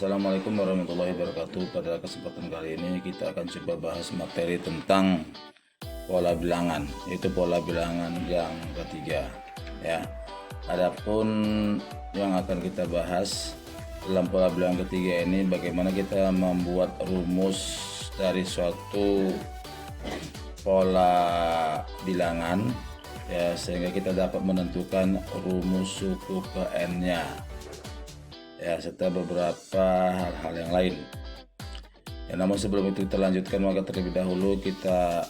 Assalamualaikum warahmatullahi wabarakatuh. Pada kesempatan kali ini kita akan coba bahas materi tentang pola bilangan, yaitu pola bilangan yang ketiga ya. Adapun yang akan kita bahas dalam pola bilangan ketiga ini, bagaimana kita membuat rumus dari suatu pola bilangan ya, sehingga kita dapat menentukan rumus suku ke n-nya ya, serta beberapa hal-hal yang lain ya. Namun sebelum itu kita lanjutkan, maka terlebih dahulu kita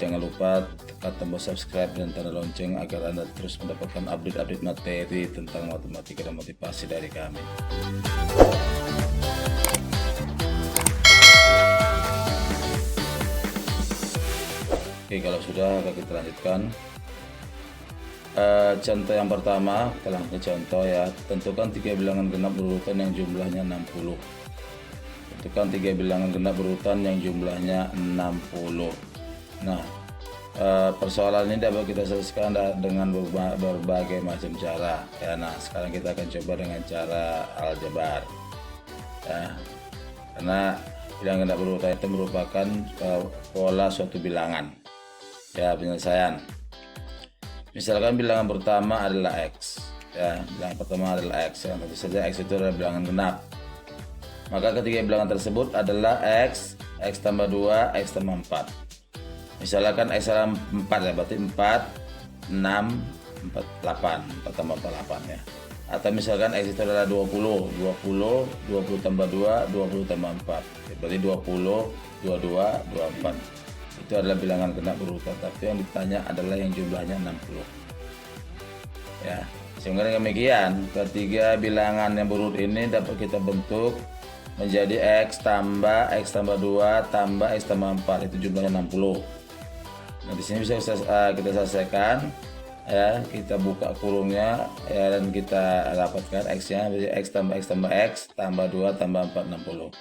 jangan lupa tekan tombol subscribe dan tanda lonceng agar Anda terus mendapatkan update-update materi tentang matematika dan motivasi dari kami. Oke, kalau sudah akan kita lanjutkan. Contoh yang pertama, kita langsung ke contoh ya. Tentukan 3 bilangan genap berurutan yang jumlahnya 60. Tentukan 3 bilangan genap berurutan yang jumlahnya 60. Nah, persoalan ini dapat kita selesaikan dengan berbagai macam cara ya. Nah, sekarang kita akan coba dengan cara aljabar ya, karena bilangan genap berurutan itu merupakan pola suatu bilangan ya, penyelesaian. Misalkan bilangan pertama adalah X ya, bilangan pertama adalah X yang tentu saja X itu adalah bilangan genap. Maka ketiga bilangan tersebut adalah X, X tambah 2, X tambah 4. Misalkan X adalah 4 ya, berarti 4, 6, 4, 8, 4 tambah 4, 8 ya. Atau misalkan X itu adalah 20, 20 tambah 2, 20 tambah 4, berarti 20, 22, 24. Itu adalah bilangan genap berurutan, tapi yang ditanya adalah yang jumlahnya 60 ya. Sehingga dengan demikian, ketiga bilangan yang berurut ini dapat kita bentuk menjadi X tambah 2 tambah X tambah 4, itu jumlahnya 60. Nah, di sini bisa kita selesaikan ya, kita buka kurungnya ya, dan kita dapatkan X-nya menjadi X tambah X tambah X tambah 2 tambah 4, 60.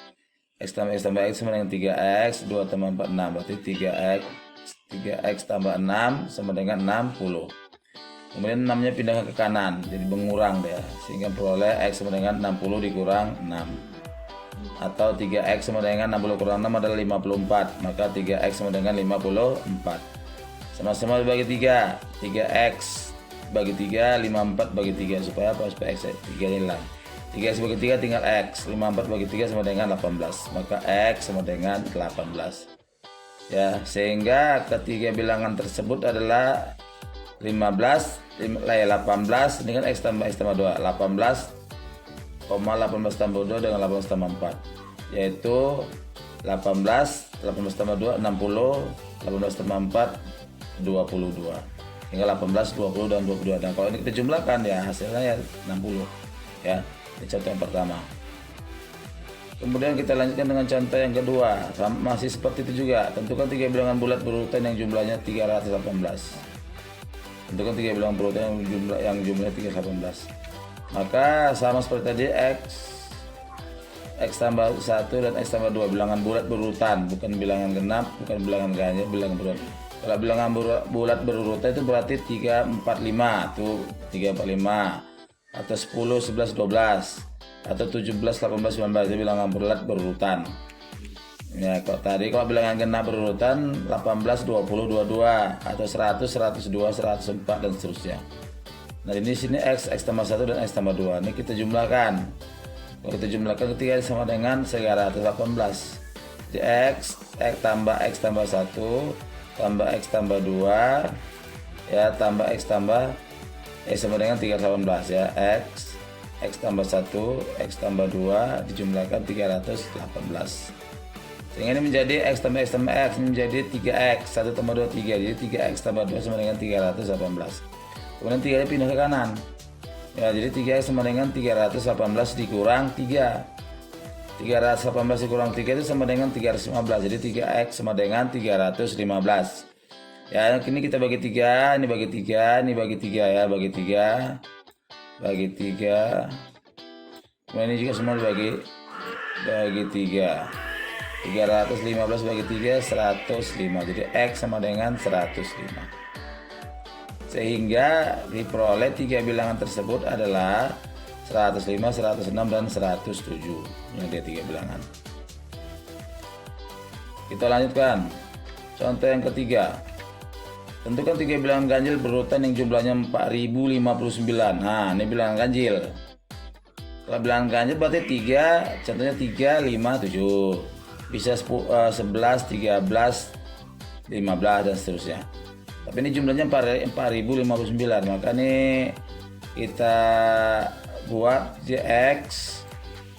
X tambah X tambah X sama dengan 3X, 2 tambah 4, 6, berarti 3X tambah 6 sama dengan 60. Kemudian 6 nya pindah ke kanan, jadi mengurang deh, sehingga peroleh X sama dengan 60 dikurang 6. Atau 3X sama dengan 60 kurang 6 adalah 54, maka 3X sama dengan 54. Sama-sama dibagi 3, 3X bagi 3, 54 bagi 3, supaya apa? Supaya X 3 hilang. 3X bagi 3 tinggal X, 54 bagi 3 sama dengan 18, maka X sama dengan 18 ya. Sehingga ketiga bilangan tersebut adalah 18 dengan X tambah 2, 18 tambah 2 dengan 18 tambah 4, yaitu 18 tambah 2, 60, 18 tambah 4, 22, tinggal 18, 20 dan 22. Dan kalau ini kita jumlahkan ya, hasilnya ya 60 ya. Ini contoh yang pertama. Kemudian kita lanjutkan dengan contoh yang kedua, masih seperti itu juga. Tentukan 3 bilangan bulat berurutan yang jumlahnya 318. Tentukan 3 bilangan berurutan yang jumlahnya 318. Maka sama seperti tadi, X tambah 1 dan X tambah 2, bilangan bulat berurutan, bukan bilangan genap, bukan bilangan ganjil, bilangan bulat. Kalau bilangan bulat berurutan itu berarti 3, 4, 5, tuh 3, 4, 5, atau 10, 11, 12, atau 17, 18, 19, itu bilangan bulat berurutan ya. Kalau bilangan genap berurutan 18, 20, 22, atau 100, 102, 104 dan seterusnya. Nah, ini sini X tambah 1 dan X tambah 2, ini kita jumlahkan. Kalau kita jumlahkan, ketiga sama dengan 318. Jadi X tambah 1 tambah X tambah 2 ya, tambah X tambah sama dengan 318 ya. X tambah 1, X tambah 2 dijumlahkan 318, sehingga ini menjadi X tambah X ini menjadi 3X, 1 tambah 2, 3, jadi 3X tambah 2 sama dengan 318. Kemudian 3 pindah ke kanan ya, jadi 3X sama dengan 318 dikurang 3, 318 dikurang 3 itu sama dengan 315, jadi 3X sama dengan 315 ya. Ini kita bagi 3, ini bagi 3, ini bagi 3 ya, bagi 3, kemudian ini juga semua dibagi 3, 315 bagi 3, 105, jadi X sama dengan 105. Sehingga diperoleh 3 bilangan tersebut adalah 105, 106, dan 107. Yang dia 3 bilangan. Kita lanjutkan. Contoh yang ketiga. Tentukan 3 bilangan ganjil berurutan yang jumlahnya 4059. Nah, ini bilangan ganjil. Kalau bilangan ganjil berarti 3, contohnya 3, 5, 7. Bisa 11, 13, 15 dan seterusnya. Tapi ini jumlahnya 4059, maka ini kita buat X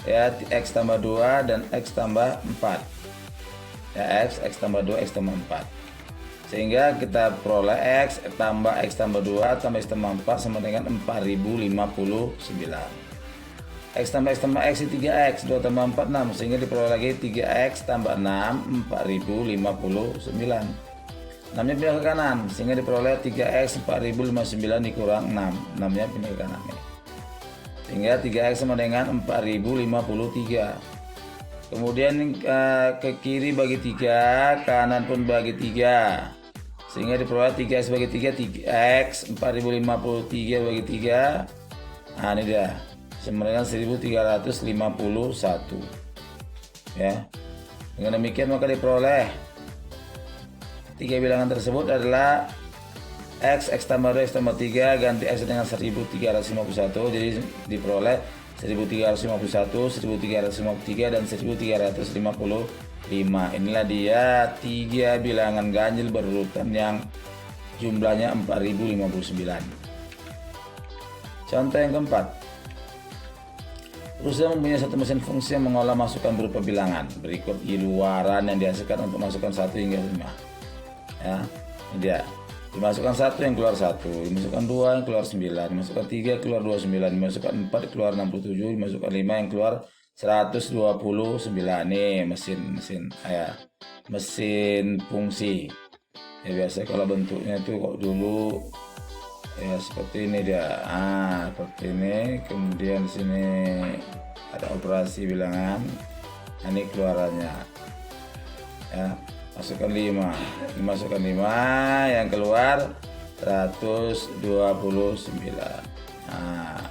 ya, X tambah 2 dan X tambah 4 ya, X tambah 2, X tambah 4, sehingga kita peroleh X tambah X tambah 2 tambah X tambah 4 sama dengan 4059. X tambah X tambah X 3X, 2 tambah 4 6, sehingga diperoleh lagi 3X tambah 6 4059. 6-nya pindah ke kanan, sehingga diperoleh 3X 4059 dikurang 6. 6-nya pindah ke kanan nih. Sehingga 3X sama dengan 4053. Kemudian ke kiri bagi 3, kanan pun bagi 3. Sehingga diperoleh 3X bagi 3, 3X 4053 bagi 3. Nah, ini dia. Sama dengan 1351. Ya. Dengan demikian maka diperoleh 3 bilangan tersebut adalah X tambah 2, X tambah 3, ganti X dengan 1351, jadi diperoleh 1351, 1353, dan 1355. Inilah dia 3 bilangan ganjil berurutan yang jumlahnya 4059. Contoh yang keempat. Perusahaan mempunyai satu mesin fungsi yang mengolah masukan berupa bilangan. Berikut iluaran yang dihasilkan untuk masukan 1 hingga 5. Ya, ini dia. Dimasukkan 1 yang keluar 1, dimasukkan 2 yang keluar 9, dimasukkan 3 keluar 29, dimasukkan 4 keluar 67, dimasukkan 5 yang keluar 129. Nih mesin ya, mesin fungsi. Ya biasa kalau bentuknya itu kok dulu ya seperti ini dia. Seperti ini. Kemudian di sini ada operasi bilangan. Ini keluarannya. Ya. Masukkan 5, dimasukkan 5, yang keluar 129. Nah,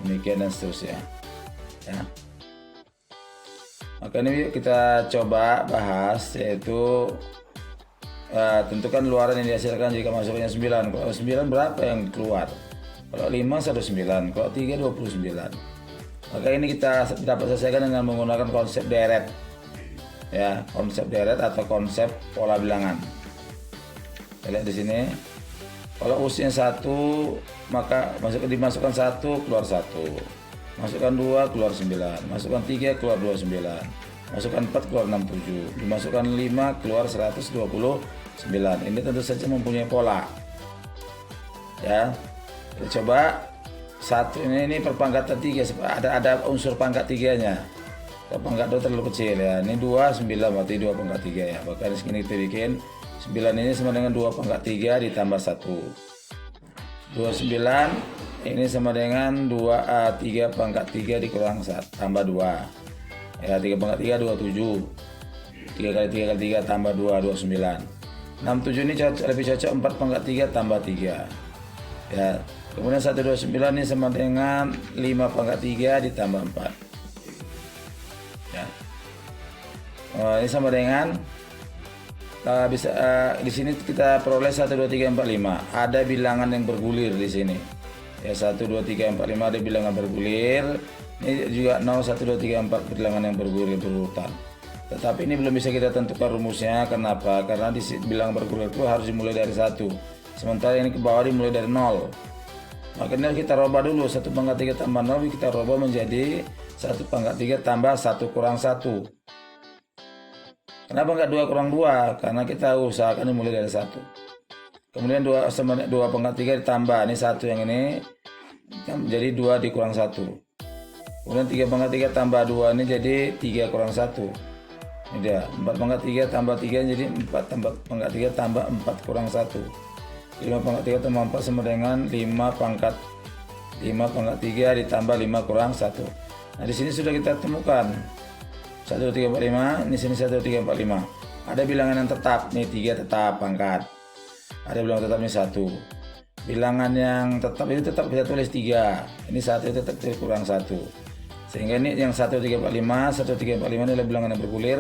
demikian dan seterusnya ya. Maka ini kita coba bahas, yaitu tentukan luaran yang dihasilkan jika masuknya 9. Kalau 9 berapa yang keluar? Kalau 5 19, kalau 3 29. Maka ini kita dapat selesaikan dengan menggunakan konsep deret. Ya, konsep deret atau konsep pola bilangan. Kita lihat di sini. Kalau usia 1, maka dimasukkan 1 keluar 1. Masukkan 2 keluar 9. Masukkan 3 keluar 29. Masukkan 4 keluar 67. Dimasukkan 5 keluar 129. Ini tentu saja mempunyai pola. Ya. Kita coba 1 ini perpangkatan 3, ada unsur pangkat 3-nya. Pangkat 2 terlalu kecil ya. Ini 2, 9 berarti 2 pangkat 3 ya. Bahkan di sini kita bikin 9 ini sama dengan 2 pangkat 3 ditambah 1. 29 ini sama dengan 3 pangkat 3 dikurang 1 tambah 2. Ya, 3 pangkat 3 27. 3 kali 3 kali 3 tambah 2 29. 67 ini lebih cocok 4 pangkat 3 tambah 3. Ya. Kemudian 129 ini sama dengan 5 pangkat 3 ditambah 4. Ya. Ini sama dengan di sini kita peroleh 1 2 3 4 5. Ada bilangan yang bergulir di sini. Ya, 1 2 3 4 5 ada bilangan bergulir. Ini juga 0 1 2 3 4 bilangan yang bergulir berurutan. Tetapi ini belum bisa kita tentukan rumusnya. Kenapa? Karena di bilangan bergulir itu harus dimulai dari 1. Sementara ini ke bawah dimulai dari 0. Makanya kita rubah dulu 1 pangkat 3 tambah 0, kita rubah menjadi 1 pangkat 3 tambah 1 kurang 1. Kenapa enggak 2 kurang 2? Karena kita usahakan dimulai dari 1. Kemudian 2 pangkat 3 ditambah, ini 1 yang ini jadi 2 dikurang 1. Kemudian 3 pangkat 3 tambah 2 ini jadi 3 kurang 1. Ini dia, 4 pangkat 3 tambah 3 jadi 4 tambah pangkat 3 tambah 4 kurang 1. 5 pangkat 3 tambah 4 sama dengan 5 pangkat 3 ditambah 5 kurang 1. Nah, di sini sudah kita temukan 1 2 3 4 5, di sini 1 2 3 4 5. Ada bilangan yang tetap, nih 3 tetap pangkat. Ada bilangan tetapnya 1. bilangan yang tetap itu tetap kita tulis 3. Ini 1 tetap kurang 1. Sehingga ini yang 1345 ini adalah bilangan yang bergulir.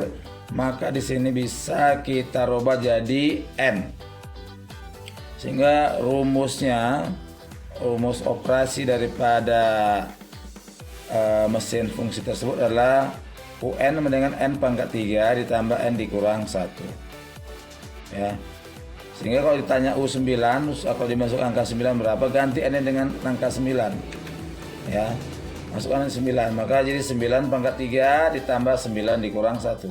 Maka di sini bisa kita rubah jadi N. Sehingga rumus operasi daripada mesin fungsi tersebut adalah UN dengan N pangkat 3 ditambah N dikurang 1. Ya. Sehingga kalau ditanya U9, kalau dimasuk angka 9 berapa, ganti N dengan angka 9. Ya. Masukkan 9, maka jadi 9 pangkat 3 ditambah 9 dikurang 1.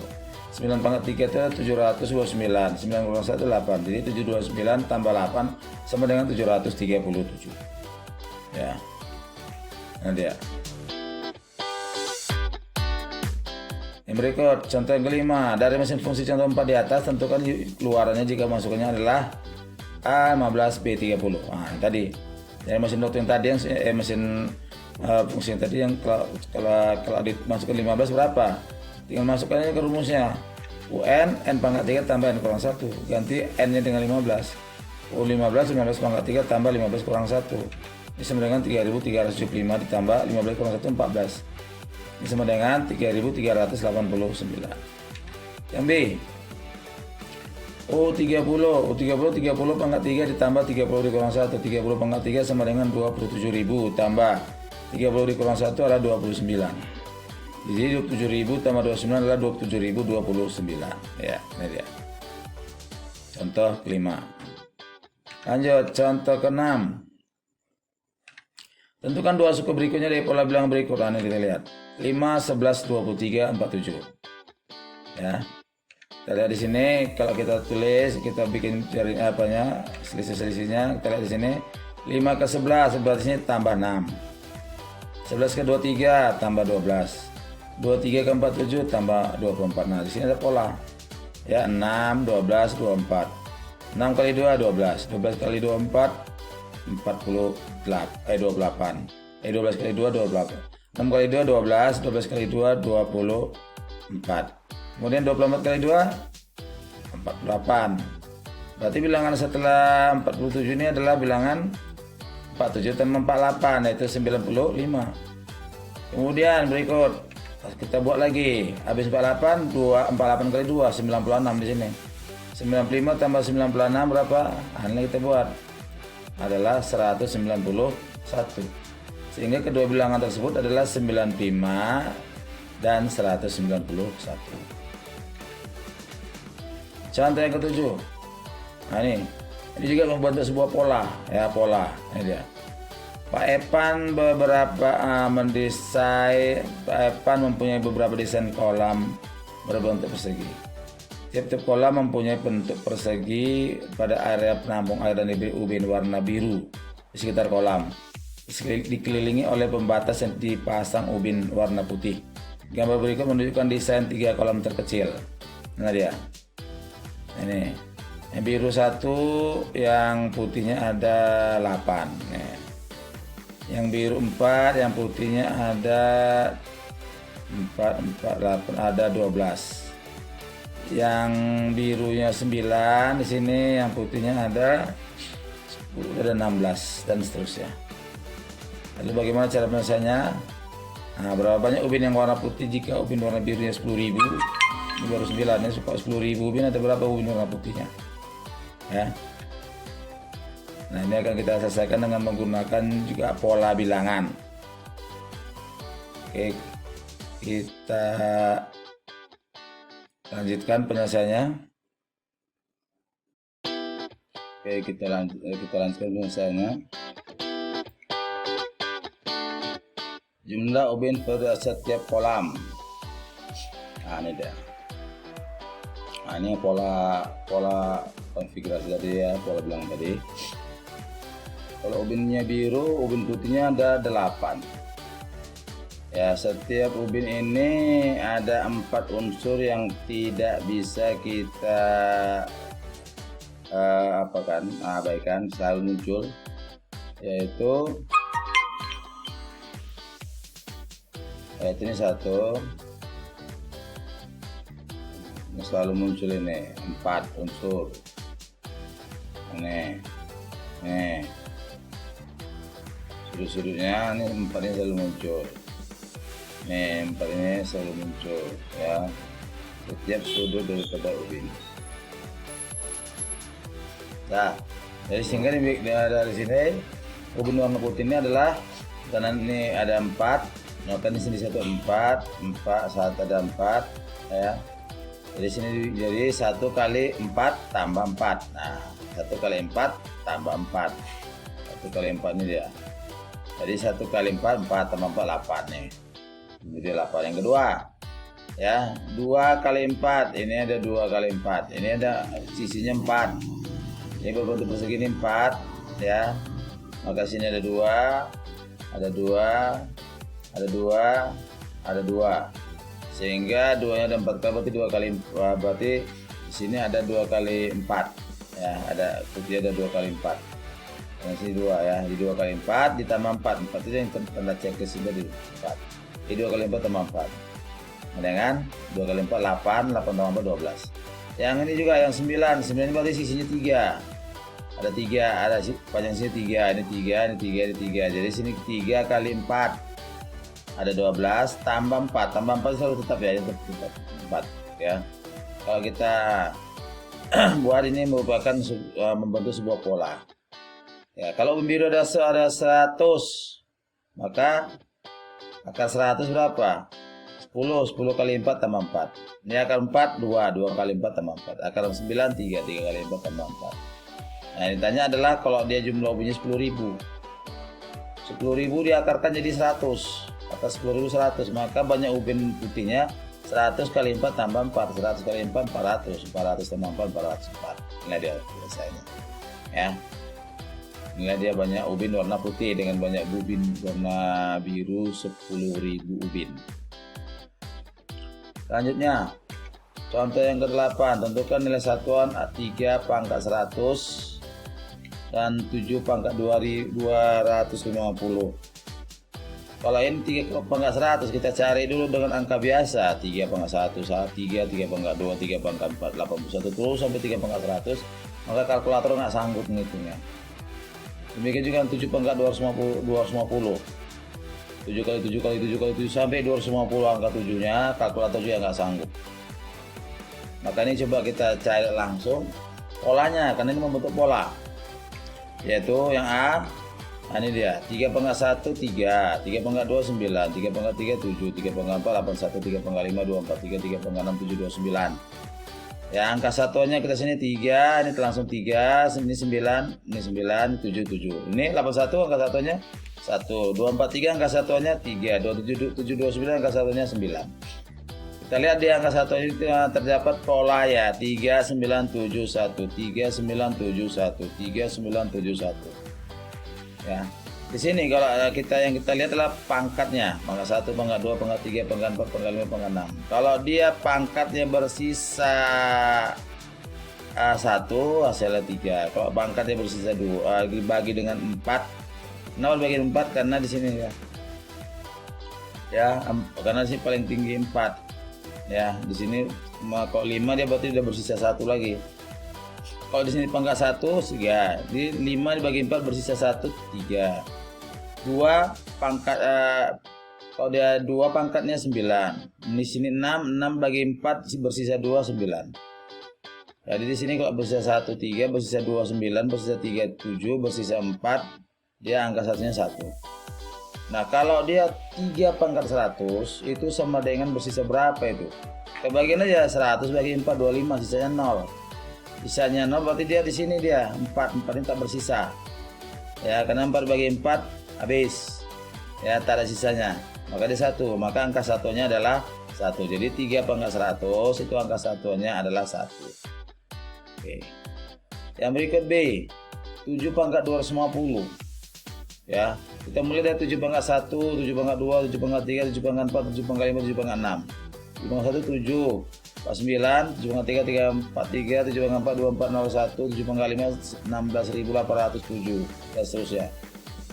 9 pangkat 3 itu 729, 9 kurang 1 8. Jadi 729 tambah 8 sama dengan 737. Ya. Nah dia. Yang berikut, contoh yang kelima, dari mesin fungsi contoh 4 di atas tentukan keluarannya jika masukannya adalah A15 B30. Nah, tadi dari mesin dokter yang tadi mesin fungsi yang tadi yang kalau dimasukkan 15 berapa? Tinggal masukkannya ke rumusnya. UN N pangkat 3 tambah N kurang 1. Ganti N nya dengan 15. U15 15 pangkat 3 tambah 15 kurang 1. Ini sama dengan 3375 ditambah 15 kurang 1 14. Ini sama dengan 3389. Yang B, U30 30 pangkat 3 ditambah 30 dikurang 1. 30 pangkat 3 sama dengan 27.000 tambah 30 dikurang 1 adalah 29. Jadi 27.000 tambah 29 adalah 27.029. Ya, ini dia. Contoh kelima. Lanjut, contoh keenam. Tentukan dua suku berikutnya dari pola bilangan berikut. Nah, kita lihat 5, 11, 23, 47. Ya. Kita lihat di sini kalau kita tulis, kita bikin cari selisih-selisihnya. Kita lihat di sini 5 ke 11 berarti ini tambah 6. 11 ke 23 tambah 12. 23 ke 47 tambah 24. Nah, di sini ada pola. Ya, 6, 12, 24. 6 kali 2 12. 12 kali 2 4 28. 12 kali 2 28. 6 kali 2 12, 12 kali 2 24. Kemudian 24 kali 2 48. Berarti bilangan setelah 47 ini adalah bilangan 47 tambah 48, yaitu 95. Kemudian berikut kita buat lagi. Habis 48 48 kali 2 96 di sini. 95 tambah 96 berapa? Ini kita buat adalah 191. Sehingga kedua bilangan tersebut adalah 95 dan 191. Contoh yang ketujuh. Nah, ini juga membentuk sebuah pola, ya, pola. Ini dia. Pak Epan mempunyai beberapa desain kolam berbentuk persegi. Tiap-tiap kolam mempunyai bentuk persegi pada area penampung air dan diberi ubin warna biru di sekitar kolam. Dikelilingi oleh pembatas yang dipasang ubin warna putih. Gambar berikut menunjukkan desain 3 kolam terkecil. Nah dia. Ini. Yang biru 1, yang putihnya ada 8. Nih. Yang biru 4, yang putihnya ada 4, 8, ada 12. Yang birunya 9 di sini, yang putihnya ada 10, ada 16 dan seterusnya. Lalu bagaimana cara penyelesaiannya? Nah, berapa banyak ubin yang warna putih jika ubin warna birunya 10.000? Ini baru 9, ini suka 10.000 ubin, ada berapa ubin warna putihnya? Ya. Nah, ini akan kita selesaikan dengan menggunakan juga pola bilangan. Oke, kita lanjutkan penyelesaiannya. Oke, kita lanjutkan penyelesaiannya. Jumlah ubin pada setiap kolam. Nah, ini dia. Nah, ini pola konfigurasi tadi, ya, pola bilangan tadi. Kalau ubinnya biru, ubin putihnya ada 8. Ya, setiap ubin ini ada 4 unsur yang tidak bisa kita abaikan, selalu muncul, yaitu ini 1 yang selalu muncul, ini 4 unsur. Ini Sudut-sudutnya ini 4 ini selalu muncul. Nih 4 ini selalu muncul ya. Setiap sudut daripada ubin. Nah, dari sehingga dari sini ubin warna putih ini adalah karena ini ada 4, maka di sini 1 4, 1 ada 4 ya. Jadi sini jadi 1 kali 4 tambah 4. Nah, 1 kali 4 tambah 4. 1 kali 4 ini dia. Jadi 1 kali 4 tambah 4 8 nih. Jadi 8 yang kedua. Ya, 2 kali 4. Ini ada 2 kali 4. Ini ada sisinya 4. Ini berbentuk persegi ini 4 ya. Maka sini ada 2, ada 2, ada 2, ada 2. Sehingga 2-nya ada 4 kali, berarti 2 kali berarti di sini ada 2 kali 4. Ya, ada putih ada 2 kali 4. Yang sini 2 ya. Di 2 kali 4 ditambah 4. 4 itu yang tanda cek ke sini di 4. Di 2 kali 4 tambah 4. Dengan 2 kali 4 8, 8 tambah 4 12. Yang ini juga yang 9. 9 ini berarti sisinya 3. Ada 3, ada panjang sini 3, ini 3, ini 3, ini 3. Jadi sini 3 kali 4. Ada 12 tambah 4. Tambah 4 selalu tetap ya, tetap 4 ya. Kalau kita buat ini merupakan membentuk sebuah pola. Ya, kalau biru ada 100, maka akar 100 berapa? 10 kali 4 tambah 4. Ini akar 4 2 kali 4 tambah 4. Akar 9 3 kali 4 tambah 4. Nah, yang ditanya adalah kalau dia jumlah ubinnya 10.000. 10.000 diakarkan jadi 100. Akar 10.000 100, maka banyak ubin putihnya 100 kali 4 tambah 4. 100 kali 4 400. 400 tambah 4 404. Inilah dia biasanya. Ya. Inilah dia banyak ubin warna putih dengan banyak ubin warna biru 10.000 ubin. Selanjutnya, contoh yang ke-8, tentukan nilai satuan 3 pangkat 100 dan 7 pangkat 250. Kalau ini 3 pangkat 100 kita cari dulu dengan angka biasa. 3 pangkat 1, 3, 3 pangkat 2, 3 pangkat 4, 81 terus sampai 3 pangkat 100. Maka kalkulator nggak sanggup menghitungnya. Demikian juga 7 pangkat 250. 7 kali 7 kali 7 kali 7 sampai 250 angka 7-nya, kalkulator juga nggak sanggup. Maka ini coba kita cari langsung polanya, karena ini membentuk pola. Yaitu yang A, nah ini dia, 3 pangkat 1 3, 3 pangkat 2 9, 3 pangkat 3 7, 3 pangkat 4 81, 3 pangkat 5 24, 3 pangkat 6 7 29. Ya, angka satuannya kita sini 3, ini langsung 3, ini 9, ini 9, 7 7. Ini 81 angka satuannya 1, 243 angka satuannya 3, 729 angka satuannya 9. Kita lihat di angka satu ini terdapat pola ya, 3971, 3971, 3971. Ya. Di sini kalau kita lihat adalah pangkatnya, pangkat 1, pangkat 2, pangkat 3, pangkat 4, pangkat 5, pangkat 6. Kalau dia pangkatnya bersisa 1, hasilnya 3. Kalau pangkatnya bersisa 2, dibagi dengan 4. Kenapa dibagi 4? Karena di sini ya. Ya, karena sih paling tinggi 4. Ya, di sini kalau 5 dia berarti udah bersisa 1 lagi. Kalau di sini pangkat 1 ya, di 5 dibagi 4 bersisa 1 3. 2 pangkat kalau dia 2 pangkatnya 9. Di sini 6 bagi 4 bersisa 2 9. Jadi di sini kalau bersisa 1 3, bersisa 2 9, bersisa 3 7, bersisa 4, dia angka satunya 1. Nah, kalau dia 3 pangkat 100 itu sama dengan bersisa berapa itu? Kita bagiin aja 100 bagi 4 25, sisanya 0. Sisanya 0 berarti dia di sini dia 4 ini tak bersisa. Ya, karena 4 bagi 4 habis. Ya, tak ada sisanya. Maka dia 1, maka angka satunya adalah 1. Jadi 3 pangkat 100 itu angka satuannya adalah 1. Oke. Yang berikut B, 7 pangkat 250. Ya, kita mulai dari 7 pangkat 1, 7 pangkat 2, 7 pangkat 3, 7 pangkat 4, 7 pangkat 5, 7 pangkat 6. 7 pangkat 1 7, 9, 7 pangkat 3 343, 7 pangkat 4 2401, 7 pangkat 5 16.807 dan seterusnya.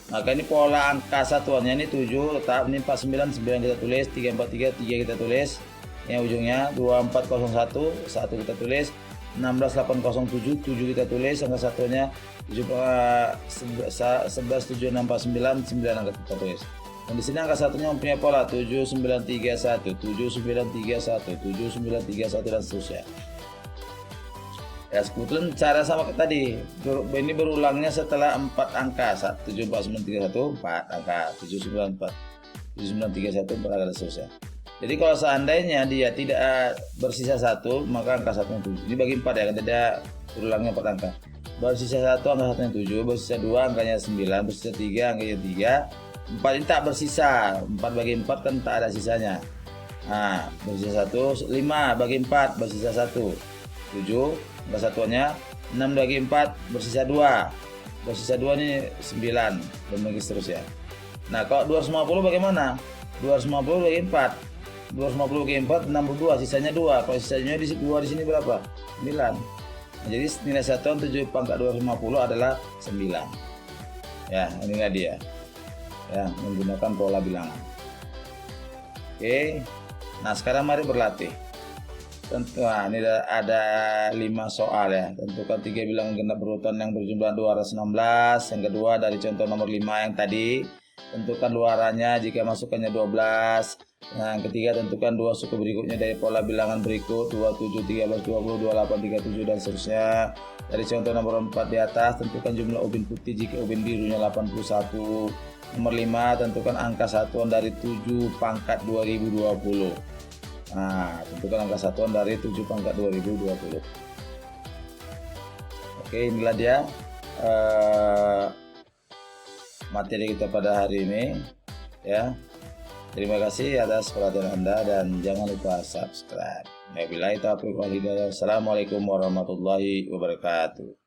Maka ini pola angka satuannya ini 7, tetap ini 49 9 kita tulis, 343 3 kita tulis. Yang ujungnya 2401 1 kita tulis, 16807, 7 kita tulis angka satunya, 1177649, 9 angka kita tulis. Dan di sini angka satunya mempunyai pola 7931, 7931, 7931 dan seterusnya. Ya, kebetulan cara sama kayak tadi. Ini berulangnya setelah 4 angka. 17491, 4 angka, 794, 7931, 4 angka dan seterusnya. Jadi kalau seandainya dia tidak bersisa 1, maka angka 1 7. Ini bagi 4 ya, kan tidak berulangnya 4 angka. Bersisa 1 angka 1 7, bersisa 2 angkanya 9, bersisa 3 angkanya 3. 4 ini tak bersisa. 4 bagi 4 kan tak ada sisanya. Nah, bersisa 1, 5 bagi 4 bersisa 1, 7, angka satuannya. 6 bagi 4 bersisa 2. Bersisa 2 ini 9 dan bagi seterusnya. Nah, kalau 250 bagaimana? 250 bagi 4. 250 bagi 4 62, sisanya 2. Kalau sisanya di 2 di sini berapa? 9. Nah, jadi nilai satuan 7 pangkat 250 adalah 9. Ya, inilah dia. Ya, menggunakan pola bilangan. Oke. Nah, sekarang mari berlatih. Tentu, ini ada 5 soal ya. Tentukan 3 bilangan genap berurutan yang berjumlah 216. Yang kedua dari contoh nomor 5 yang tadi, tentukan luarannya jika masukannya 12. Nah, yang ketiga tentukan 2 suku berikutnya dari pola bilangan berikut, 27, 13, 20, 28, 37 dan seterusnya. Dari contoh nomor 4 di atas, tentukan jumlah ubin putih jika ubin birunya 81. Nomor 5, tentukan angka satuan dari 7 pangkat 2020. Nah, tentukan angka satuan dari 7 pangkat 2020. Oke, inilah dia materi kita pada hari ini ya. Terima kasih atas perhatian Anda dan jangan lupa subscribe. Wabillahi taufiq wal hidayah. Assalamualaikum warahmatullahi wabarakatuh.